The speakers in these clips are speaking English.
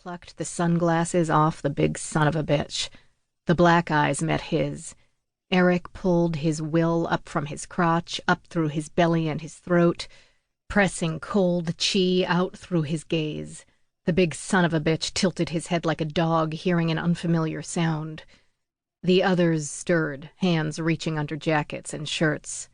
plucked the sunglasses off the big son of a bitch. The black eyes met his. Eric pulled his will up from his crotch, up through his belly and his throat, pressing cold chi out through his gaze. The big son of a bitch tilted his head like a dog hearing an unfamiliar sound. The others stirred, hands reaching under jackets and shirts.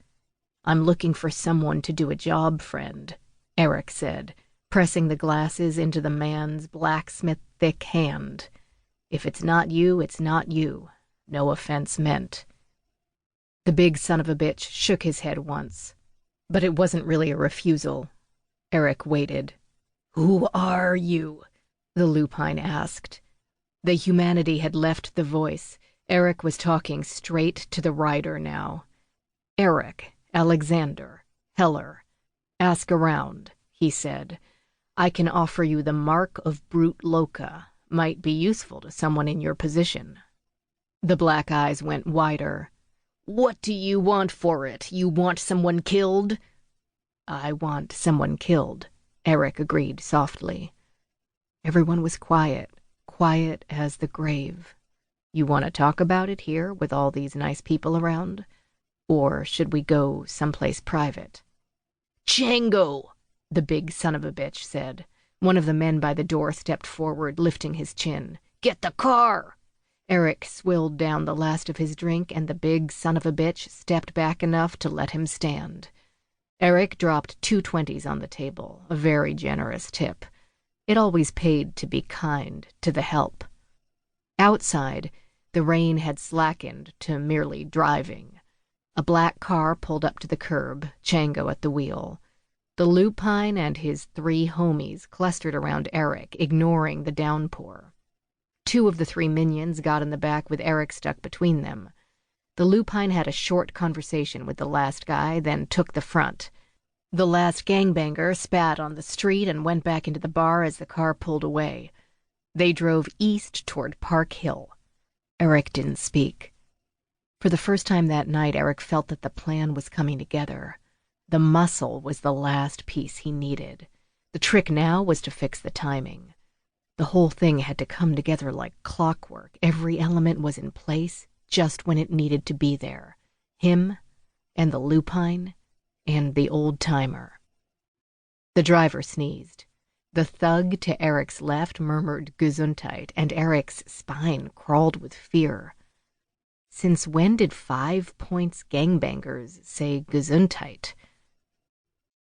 "I'm looking for someone to do a job, friend," Eric said, pressing the glasses into the man's blacksmith-thick hand. "If it's not you, it's not you. No offense meant." The big son of a bitch shook his head once, but it wasn't really a refusal. Eric waited. "Who are you?" the lupine asked. The humanity had left the voice. Eric was talking straight to the rider now. "Eric Alexander Heller. Ask around," he said. "I can offer you the mark of brute loca. Might be useful to someone in your position." The black eyes went wider. "What do you want for it? You want someone killed?" "I want someone killed," Eric agreed softly. Everyone was quiet, quiet as the grave. "You want to talk about it here with all these nice people around? Or should we go someplace private?" "Django!" the big son of a bitch said. One of the men by the door stepped forward, lifting his chin. "Get the car!" Eric swilled down the last of his drink, and the big son of a bitch stepped back enough to let him stand. Eric dropped 2 20s on the table, a very generous tip. It always paid to be kind to the help. Outside, the rain had slackened to merely driving. A black car pulled up to the curb, Django at the wheel. The lupine and his 3 homies clustered around Eric, ignoring the downpour. 2 of the 3 minions got in the back with Eric stuck between them. The lupine had a short conversation with the last guy, then took the front. The last gangbanger spat on the street and went back into the bar as the car pulled away. They drove east toward Park Hill. Eric didn't speak. For the first time that night, Eric felt that the plan was coming together. The muscle was the last piece he needed. The trick now was to fix the timing. The whole thing had to come together like clockwork. Every element was in place just when it needed to be there. Him, and the lupine, and the old-timer. The driver sneezed. The thug to Eric's left murmured Gesundheit, and Eric's spine crawled with fear. Since when did 5 Points gangbangers say Gesundheit?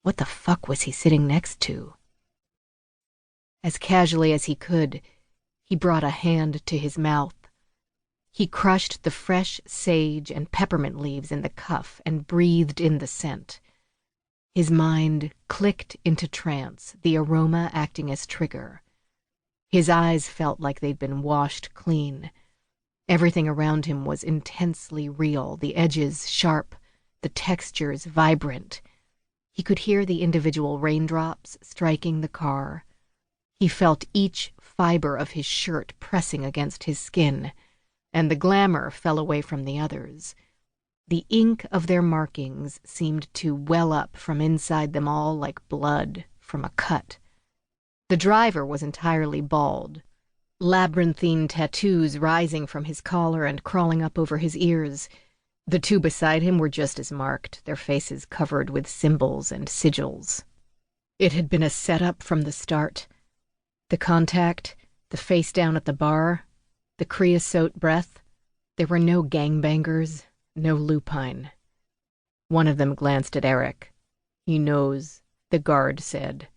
What the fuck was he sitting next to? As casually as he could, he brought a hand to his mouth. He crushed the fresh sage and peppermint leaves in the cuff and breathed in the scent. His mind clicked into trance, the aroma acting as trigger. His eyes felt like they'd been washed clean. Everything around him was intensely real, the edges sharp, the textures vibrant. He could hear the individual raindrops striking the car. He felt each fiber of his shirt pressing against his skin, and the glamour fell away from the others. The ink of their markings seemed to well up from inside them all like blood from a cut. The driver was entirely bald, labyrinthine tattoos rising from his collar and crawling up over his ears. The 2 beside him were just as marked, their faces covered with symbols and sigils. It had been a setup from the start. The contact, the face down at the bar, the creosote breath. There were no gangbangers, no lupine. One of them glanced at Eric. "He knows," the guard said.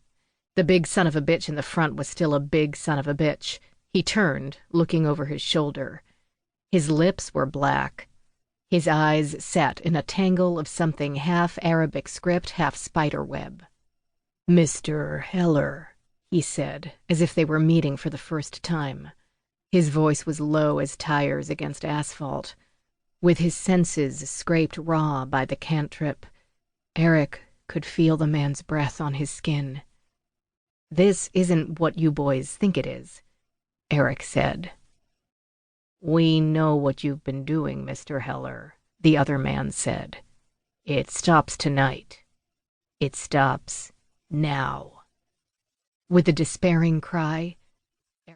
The big son of a bitch in the front was still a big son of a bitch. He turned, looking over his shoulder. His lips were black. His eyes sat in a tangle of something half Arabic script, half spiderweb. "Mr. Heller," he said, as if they were meeting for the first time. His voice was low as tires against asphalt. With his senses scraped raw by the cantrip, Eric could feel the man's breath on his skin. "This isn't what you boys think it is," Eric said. "We know what you've been doing, Mr. Heller," the other man said. "It stops tonight. It stops now." With a despairing cry,